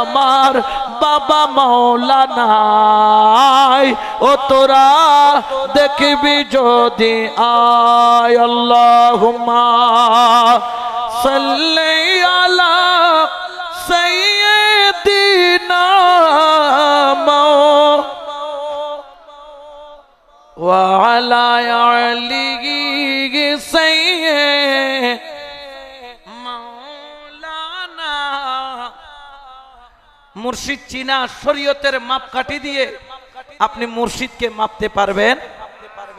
আমার বাবা মাওলানা, ও তোরা দেখবি যদি আয়। আল্লাহুম্মা সাল্লি আলা সাইয়্যিদিনা وعلى آله سيد مولانا মুর্শিদ চিনা শরীয়তের মাপকাঠি দিয়ে আপনি মুর্শিদকে মাপতে পারবেন?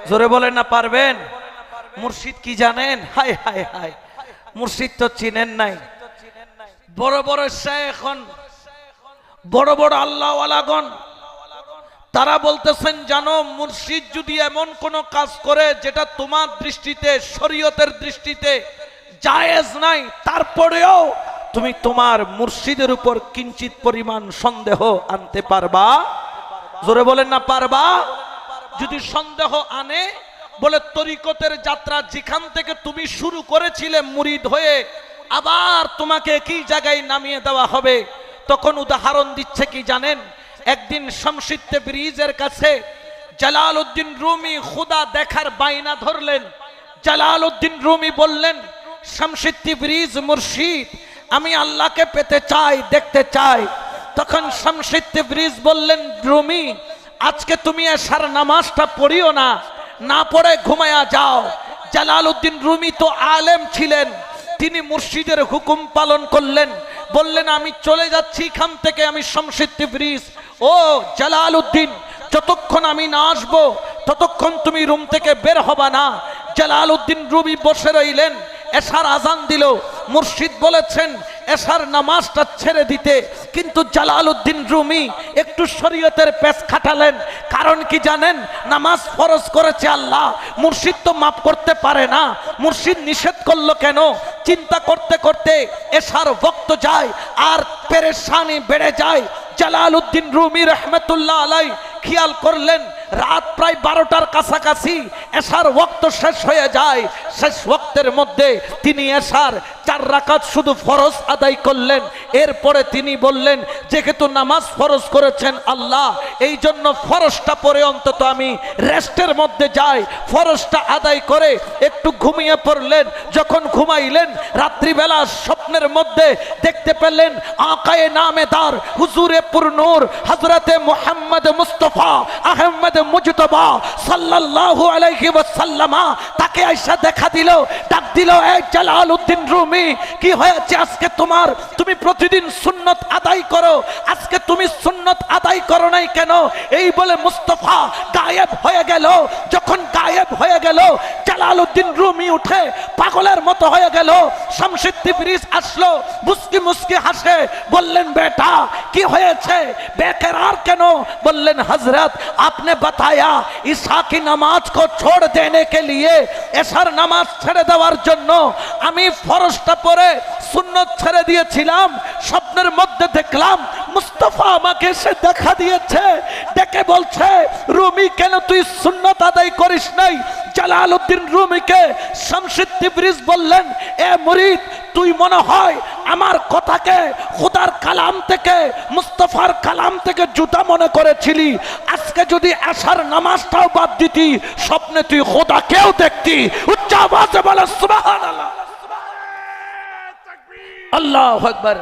জোরে বলেন না পারবেন? মুর্শিদ কি জানেন? হায় হায় হায়, মুর্শিদ তো চিনেন নাই। বড় বড় শায়েখন, বড় বড় আল্লাহওয়ালাগণ তারা বলতেছেন, জানো মুর্শিদ যদি এমন কোন কাজ করে যেটা তোমার দৃষ্টিতে, শরীয়তের দৃষ্টিতে জায়েজ নাই, তারপরেও তুমি তোমার মুর্শিদের উপর কিঞ্চিত পরিমাণ সন্দেহ আনতে পারবা? জোরে বলেন না পারবা? যদি সন্দেহ আনে, বলে তরিকতের যাত্রা যেখান থেকে তুমি শুরু করেছিলে মুরিদ হয়ে, আবার তোমাকে একই জায়গায় নামিয়ে দেওয়া হবে। তখন উদাহরণ দিচ্ছে কি জানেন? একদিন শামসিদ তেবরিজের কাছে জালালউদ্দিন রুমি খুদা দেখার বাইনা ধরলেন। জালালউদ্দিন রুমি বললেন, শামসিদ তেবরিজ মুর্শিদ, আমি আল্লাহকে পেতে চাই, দেখতে চাই। তখন শামসিদ তেবরিজ বললেন, রুমি আজকে তুমি এশার নামাজটা পড়িও না, না পড়ে ঘুমায়া যাও। জালালউদ্দিন রুমি তো আলেম ছিলেন, তিনি মুর্শিদের হুকুম পালন করলেন। বললেন, আমি চলে যাচ্ছি এখান থেকে, আমি শামসিদ তেবরিজ। ও জালালউদ্দিন, যতক্ষণ আমি না আসবো ততক্ষণ তুমি রুম থেকে বের হবা না। জালালউদ্দিন রুমি বসে রইলেন। এশার আজান দিল, মুর্শিদ বলেছেন এশার নামাজটা ছেড়ে দিতে, কিন্তু জালালউদ্দিন রুমি একটু শরীয়তের পেশ খাটালেন। কারণ কি জানেন? নামাজ ফরজ করেছে আল্লাহ, মুর্শিদ তো মাফ করতে পারে না, মুর্শিদ নিষেধ করলো কেন? চিন্তা করতে করতে এশার ওয়াক্ত যায় আর পেরেশানি বেড়ে যায়। জালালউদ্দিন রুমি রহমতুল্লাহ আলাই খেয়াল করলেন, রাত প্রায় 12টার কাছাকাছি, এশার ওয়াক্ত শেষ হয়ে যায়। শেষ ওয়াক্তের মধ্যে তিনি এশার 4 রাকাত শুধু ফরজ আদায় করলেন। এরপরে তিনি বললেন, যেহেতু নামাজ ফরজ করেছেন আল্লাহ, এই জন্য ফরজটা পরে অন্তত আমি রেস্টের মধ্যে যাই। ফরজটা আদায় করে একটু ঘুমিয়ে পড়লেন। যখন ঘুমাইলেন, রাত্রিবেলা স্বপ্নের মধ্যে দেখতে পেলেন আকায়ে নামেদার হুজুরে পুরনূর হযরতে মুহাম্মদ মুস্তাফা আহমদ মুজতবা সাল্লাল্লাহু আলাইহি ওয়াসাল্লাম তাকে আয়েশা দেখা দিল, ডাক দিল, এই জালালউদ্দিন রুমি, কি হয়েছে আজকে তোমার? তুমি প্রতিদিন সুন্নত আদায় করো, আজকে তুমি সুন্নত আদায় করো নাই কেন? এই বলে মুস্তাফা গায়েব হয়ে গেল। যখন গায়েব হয়ে গেল, জালালউদ্দিন রুমি উঠে পাগলের মতো হয়ে গেল। শামসিদ তেবরিজ আসলো, মুস্কি মুস্কি হাসে, বললেন, বেটা কি হয়েছে, বেকরার কেন? বললেন, हजरत आपने बताया ईशा की नमाज को छोड़ देने के लिए, এশার নামাজ ছেড়ে দেওয়ার জন্য আমি ফরজটা পড়ে সুন্নত ছেড়ে দিয়েছিলাম। স্বপ্নের মধ্যে দেখলাম মুস্তাফা আমাকে এসে দেখা দিয়েছে, ডেকে বলছে, রুমি কেন তুই সুন্নত আদায় করিস নাই? জালালউদ্দিন রুমিকে শামসিদ তেবরিজ বললেন, এ মুরিদ, তুই মনে হয় আমার কথাকে খোদার কালাম থেকে, মুস্তাফার কালাম থেকে জুতা মনে করেছিলি। আজকে যদি এশার নামাজটাও বাদ দিতি, স্বপ্নে তুই খোদাকেও দেখতি। উচ্চ আওয়াজে বলো সুবহানাল্লাহ, আল্লাহু আকবার।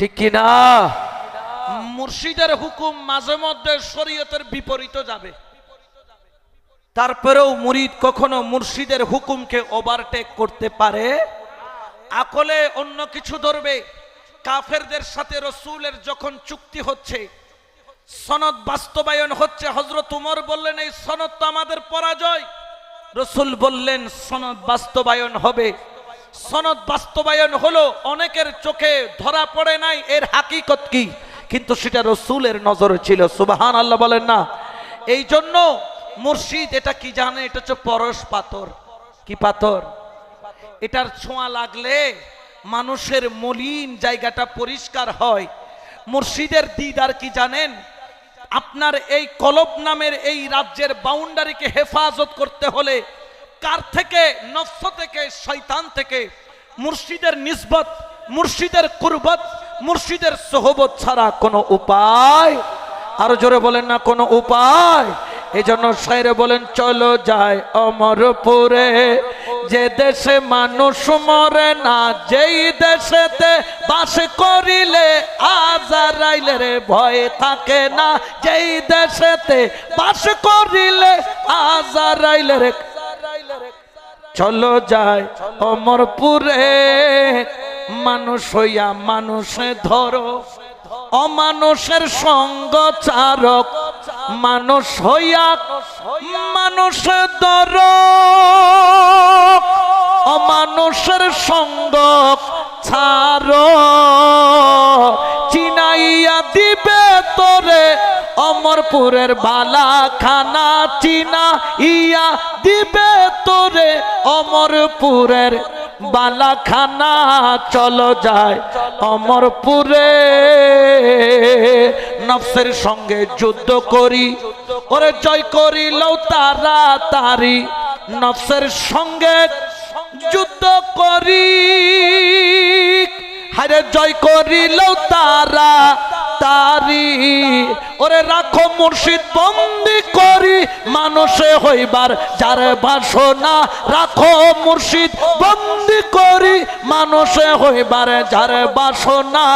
ঠিক কি না? মুর্শিদের হুকুম মাঝে মধ্যে শরীয়তের বিপরীত যাবে, তারপরেও মুরিদ কখনো মুর্শিদের হুকুমকে ওভারটেক করতে পারে? আকলে অন্য কিছু ধরবে। কাফেরদের সাথে রসুলের যখন চুক্তি হচ্ছে, সনদ বাস্তবায়ন হচ্ছে, হযরত উমর বললেন, এই সনদ তো আমাদের পরাজয়। রসুল বললেন, সনদ বাস্তবায়ন হবে। সনদ বাস্তবায়ন হলো, অনেকের চোখে ধরা পড়ে নাই এর হাকিকত কি, কিন্তু সেটা রসুলের নজরে ছিল। সুবহানাল্লাহ বলেন না? এই জন্য মুর্শিদ এটা কি জানে? এটা হচ্ছে পরশ পাথর। কি পাথর? এটার ছোঁয়া লাগলে মানুষের মলিন জায়গাটা পরিষ্কার হয়। মুর্শিদের দিদার কি জানেন? আপনার এই কলব নামের এই রাজ্যের বাউন্ডারিকে হেফাজত করতে হলে কার থেকে? নফস থেকে, শয়তান থেকে। মুর্শিদের নিসবত, মুর্শিদের কুরবত, মুর্শিদের সোহবত ছাড়া কোনো উপায়, আরো জোরে বলেন না, কোনো উপায়। এই জন্য শায়রে বলেন চলো যায় অমরপুরে, যে দেশে মানুষ মরে না, যেই দেশেতে বাস করিলে আজারাইলের ভয় থাকে না, যেই দেশেতে বাস করিলে আজারাইলের। চলো যায় অমরপুরে, মানুষ হইয়া মানুষে ধরো, অমানুষের সঙ্গ চারক, মানুষ হইয়া মানুষে ধরো, অমানুষের সঙ্গ ছাড়ো, চিনাইয়া দিবে তোরে অমরপুরের বালাখানা, চিনা ইয়া দিবে তোরে অমরপুরের বালাখানা। চলো যায় অমরপুরে, নফসের সঙ্গে যুদ্ধ করি, ওরে জয় করিল তাড়াতাড়ি, নফসের সঙ্গে যুদ্ধ করি, হারে জয় করিল তাড়াতাড়ি, ওরে রাখো মুর্শিদ বন্দি করি, মানুষে হইবার যার বাসনা, রাখো মুর্শিদ বন্দি করি, মানুষে হইবার যার বাসনা।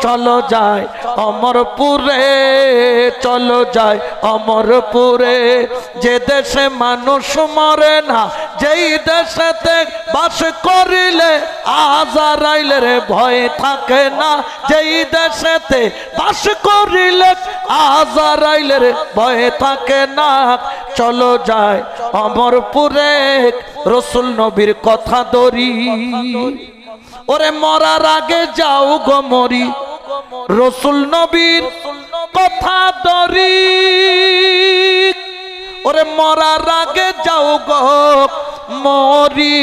চলো যায় অমরপুরে, চলো যায় অমরপুরে, যে দেশে মানুষ মরে না, যেই দেশেতে বাস করিলে আজারাইলের ভয় থাকে না, যেই দেশেতে বাস করিলে আজারাইলের ভয় থাকে না। চলো যায় অমরপুরে, রসুল নবীর কথা ধরি, ওরে মরার আগে যাও গো মরি, রসুল নবীর কথা ধরি, ওরে মরার আগে যাও গো মরি,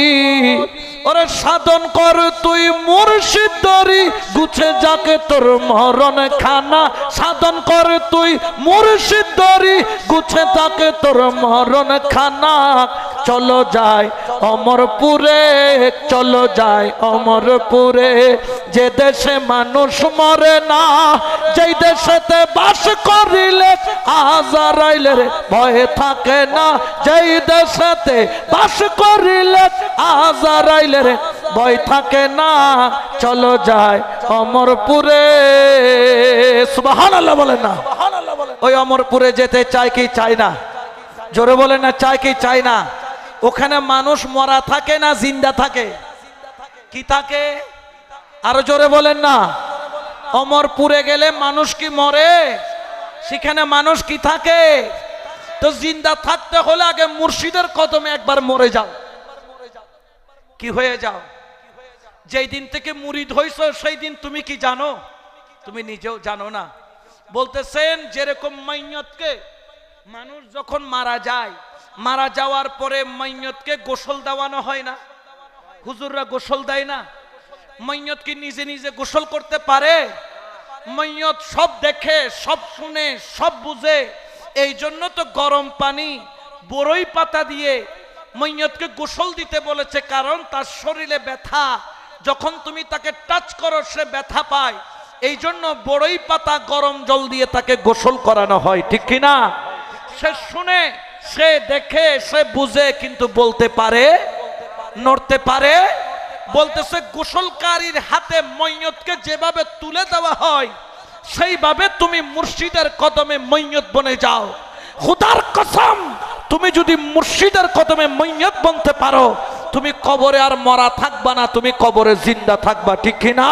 ওরে সাধন কর তুই মুর্শিদ ধরি, গুছে যাকে তোর মরণ খানা, সাধন কর তুই মুর্শিদ ধরি, গুছে যাকে তোর মরণ খানা। চলো যায় অমরপুরে, চলো যায় অমরপুরে, যে দেশে মানুষ মরে না, যেই দেশেতে বাস করিলে আজারাইলের ভয় থাকে না, যেই দেশেতে বাস করিলে আজারাইলের ভয় থাকে না। চলো যায় অমরপুরে, সুবহানাল্লাহ বলেন না। ওই অমরপুরে যেতে চাই কি চাই না? জোরে বলেন না, চাই কি চাই না? ওখানে মানুষ মরা থাকে না জিন্দা থাকে? কি থাকে? আরো জোরে বলেন না। অমরপুরে গেলে মানুষ কি মরে? সেখানে মানুষ কি থাকে? তো জিন্দা থাকতে হলে আগে মুর্শিদের কদমে একবার মরে যাও। কি হয়ে যাও? যেই দিন থেকে মুরিদ হইছো সেই দিন তুমি কি জানো? তুমি নিজেও জানো না। বলতেছেন যেরকম মাইয়তকে মানুষ যখন মারা যায়, মারা যাওয়ার পরে মাইয়তকে গোসল দেওয়ানো হয় না? হুজুররা গোসল দেয় না? মাইয়ত কি নিজে নিজে গোসল করতে পারে? মাইয়ত সব দেখে, সব শুনে, সব বুঝে। এই জন্য তো গরম পানি বড়ই পাতা দিয়ে মাইয়তকে গোসল দিতে বলেছে, কারণ তার শরীরে ব্যথা, যখন তুমি তাকে টাচ করো সে ব্যথা পায়। এই জন্য বড়ই পাতা গরম জল দিয়ে তাকে গোসল করানো হয়, ঠিক কিনা? সে শুনে, সে দেখে, সে বুঝে, কিন্তু বলতে পারে, নড়তে পারে। বলতেছে গোসলকারীর হাতে মাইয়তকে যেভাবে তুলে দেওয়া হয় সেইভাবে তুমি মুর্শিদের কদমে মাইয়ত বনে যাও। খোদার কসম, তুমি যদি মুর্শিদের কদমে মাইয়ত বনতে পারো, তুমি কবরে আর মরা থাকবা না, তুমি কবরে জিন্দা থাকবা, ঠিক কিনা?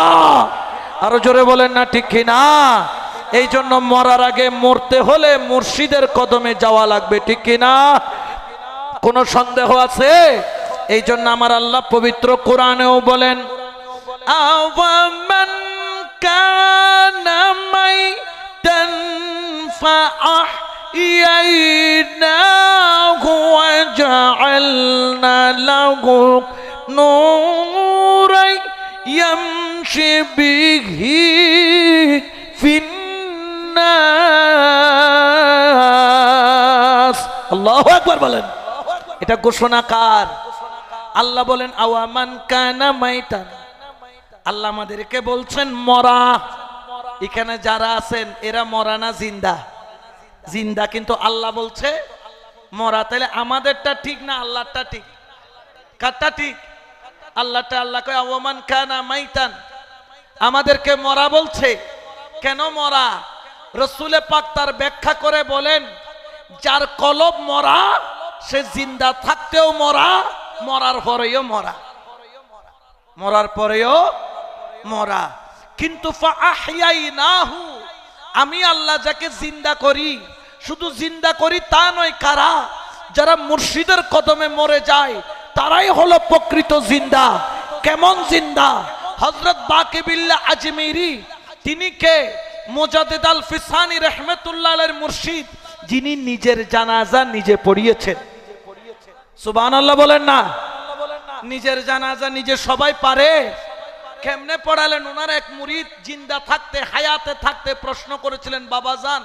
আরো জোরে বলেন না, ঠিক কিনা? এই জন্য মরার আগে মরতে হলে মুর্শিদের কদমে যাওয়া লাগবে, ঠিক কিনা? কোনো সন্দেহ আছে? এই জন্য আমার আল্লাহ পবিত্র কোরআনেও বলেন, আওয়ামান কানা মাইতান ফাআহইয়ানাহু ওয়া জাআলনা লাহু নূরান ইয়ামশি বিহি ফিন্নাস। আল্লাহু আকবার বলেন। এটা ঘোষণা কার? আল্লাহ বলেন আওয়ামান কানা মাইতান। আল্লাহ আমাদেরকে বলছেন মরা। এখানে যারা আছেন এরা মরা না জিন্দা? জিন্দা। কিন্তু আল্লাহ বলছে মরা, তাহলে আমাদেরটা ঠিক না আল্লাহটা ঠিক? কারটা ঠিক? আল্লাহটা। আল্লাহ কয় আওয়ামান কানা মাইতান, আমাদেরকে মরা বলছে। কেন মরা? রসুলে পাক তার ব্যাখ্যা করে বলেন, যার কলব মরা সে জিন্দা থাকতেও মরা, মরার পরেও মরা, মরার পরেও মরা। কিন্তু ফাআহইয়াইনাহু, আমি আল্লাহ যাকে জিন্দা করি, শুধু জিন্দা করি তা নয়, কারা? যারা মুর্শিদের কদমে মরে যায় তারাই হলো প্রকৃত জিন্দা। কেমন জিন্দা? হযরত বাকিবিল্লাহ আজমিরি, তিনি কে? মুজাদ্দিদ আল ফিসানি রাহমাতুল্লাহ আলাইহির মুর্শিদ, যিনি নিজের জানাজা নিজে পড়িয়েছেন। সুবহানাল্লাহ বলেন না? নিজের জানাজা নিজে সবাই পারে? কেমনে পড়ালেন? ওনার এক মুরিদ জিন্দা থাকতে, হায়াতে থাকতে প্রশ্ন করেছিলেন, বাবাজান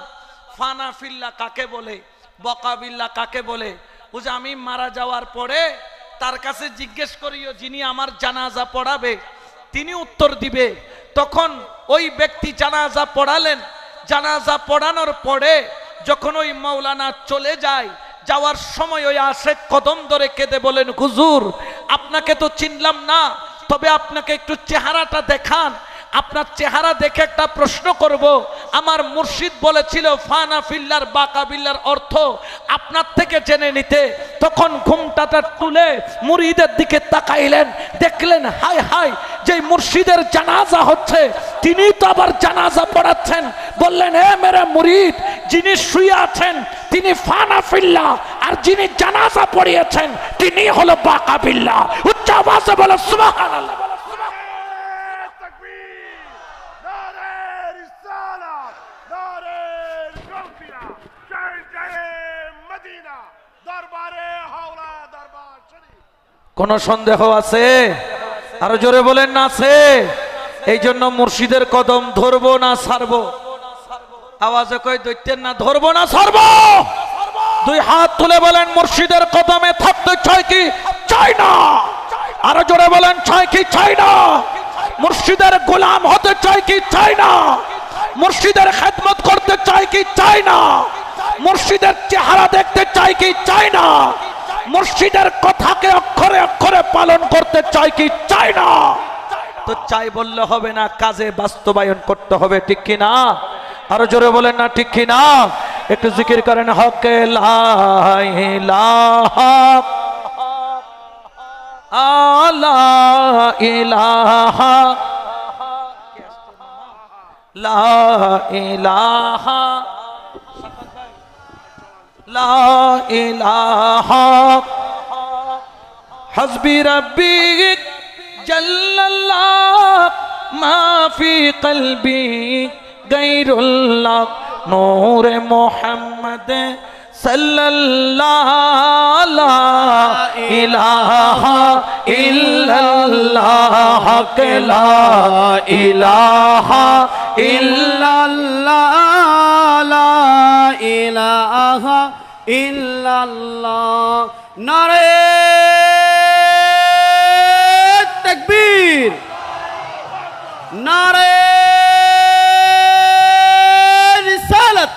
ফানা ফিল্লাহ কাকে বলে, বকাবিল্লাহ কাকে বলে? ও যে আমি মারা যাওয়ার পরে তার কাছে জিজ্ঞেস করিও, যিনি আমার জানাজা পড়াবে তিনি উত্তর দিবে। তখন ওই ব্যক্তি জানাজা পড়ালেন। জানাজা পড়ানোর পরে যখন ওই মাওলানা চলে যায়, যাওয়ার সময় ওই আশেক কদম ধরে কেঁদে বলেন, হুজুর আপনাকে তো চিনলাম না, তবে আপনাকে একটু চেহারাটা দেখান, আপনার চেহারা দেখে একটা প্রশ্ন করব। আমার মুর্শিদ বলেছিল ফানা ফিল্লার বাকাবিল্লার অর্থ আপনার থেকে জেনে নিতে। তখন ঘুমটাটা তুলে মুরিদের দিকে তাকাইলেন, দেখলেন হায় হায়, যে মুর্শিদের জানাজা হচ্ছে তিনি তো আবার জানাজা পড়াচ্ছেন। বললেন, এ মেরে মুরিদ, যিনি শুয়ে আছেন তিনি ফানা ফিল্লাহ, আর যিনি জানাজা পড়িয়েছেন তিনি হলো বাকাবিল্লাহ। উচ্চ আওয়াজে বলো সুবহানাল্লাহ। কোন সন্দেহ আছে? আরো জোরে বলেন না আছে? এই জন্য মুর্শিদের কদম ধরবো না ছাড়বো? আওয়াজে কই দৈত্যের না, ধরবো না ছাড়বো? দুই হাত তুলে বলেন, মুর্শিদের কদমে থাকতে চাই কি চাই না? আরো জোরে বলেন, চাই কি চাই না? মুর্শিদের গোলাম হতে চাই কি চাই না? মুর্শিদের খেদমত করতে চাই কি চাই না? মুর্শিদের চেহারা দেখতে চাই কি চাই না? মুর্শিদের কথাকে অক্ষরে অক্ষরে পালন করতে চাই কি চাই না? তো চাই বললে হবে না, কাজে বাস্তবায়ন করতে হবে, ঠিক কি না? আরো জোরে বলেন না, ঠিক কি না? একটু জিকির করেন, হক লা ইলাহা আলা ইলাহা লা ইলাহা লা ইলাহা হাসবি রাব্বি জাল্লাল্লাহ মা ফি কলবি গায়রুল্লাহ নূরে মুহাম্মদ সাল্লাল্লাহু লা ইলাহা ইল্লাল্লাহ লা ইলাহা ইল্লাল্লাহ লা ইলাহা ইল্লাল্লাহ। নারে তাকবীর, নারে রিসালাত,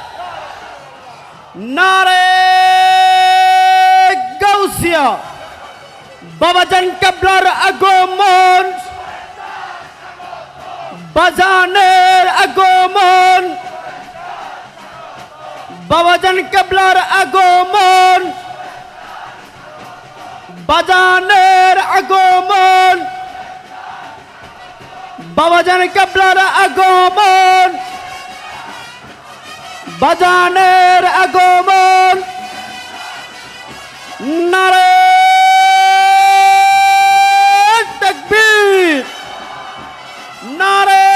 নারে গাউসিয়া। বাবাজান কাবলার আগমন, বাজানের আগমন, বাবাজান কাবলার আগমন, বাজানের আগমন, বাবাজান কাবলার আগমন, বাজানের আগমন। নারে তাকবীর, নারে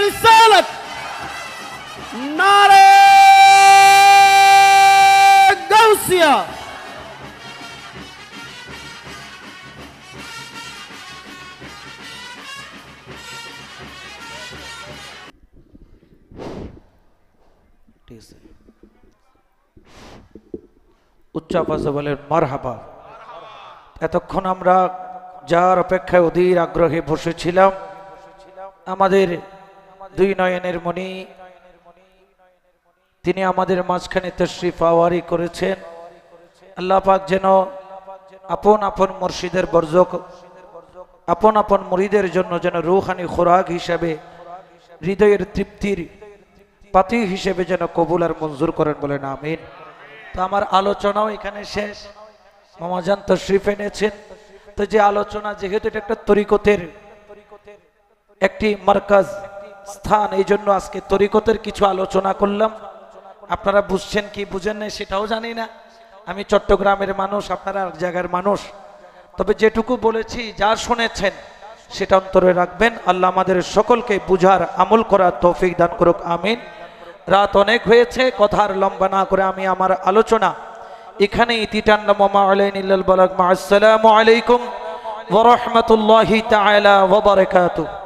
রিসালাত, নারে গাউসিয়া। উচ্চ আওয়াজে বলেন মারহাবা। এতক্ষণ আমরা যার অপেক্ষায় অধীর আগ্রহে বসেছিলাম, আমাদের দুই নয়নের মণি তিনি আমাদের মাঝখানে তশরিফ আওয়ারি করেছেন। আল্লাহ পাক যেন আপন আপন মুর্শিদের বরজক, আপন আপন মুরিদের জন্য যেন রূহানি খোরাক হিসাবে, হৃদয়ের তৃপ্তির পাতি হিসেবে যেন কবুল আর মঞ্জুর করেন, বলেন আমিন। তো আমার আলোচনাও এখানে শেষ। মামাজান তশরিফ এনেছেন, তো যে আলোচনা, যেহেতু এটা একটা তরিকতের একটি মার্কাজ স্থান, এই জন্য আজকে তরিকতের কিছু আলোচনা করলাম। আপনারা বুঝছেন কি বুঝেন না সেটাও জানি না। আমি চট্টগ্রামের মানুষ, আপনারা এক জায়গার মানুষ। তবে যেটুকু বলেছি, যা শুনেছেন সেটা অন্তরে রাখবেন। আল্লাহ আমাদের সকলকে বুঝার, আমল করার তৌফিক দান করুক, আমিন। রাত অনেক হয়েছে, কথা আর লম্বা না করে আমি আমার আলোচনা এখানে ইতিটান্নাম মা আলাইনিল বালাগ। মা আসসালামু আলাইকুম ওয়া রাহমাতুল্লাহি তাআলা ওয়া বারাকাতুহু।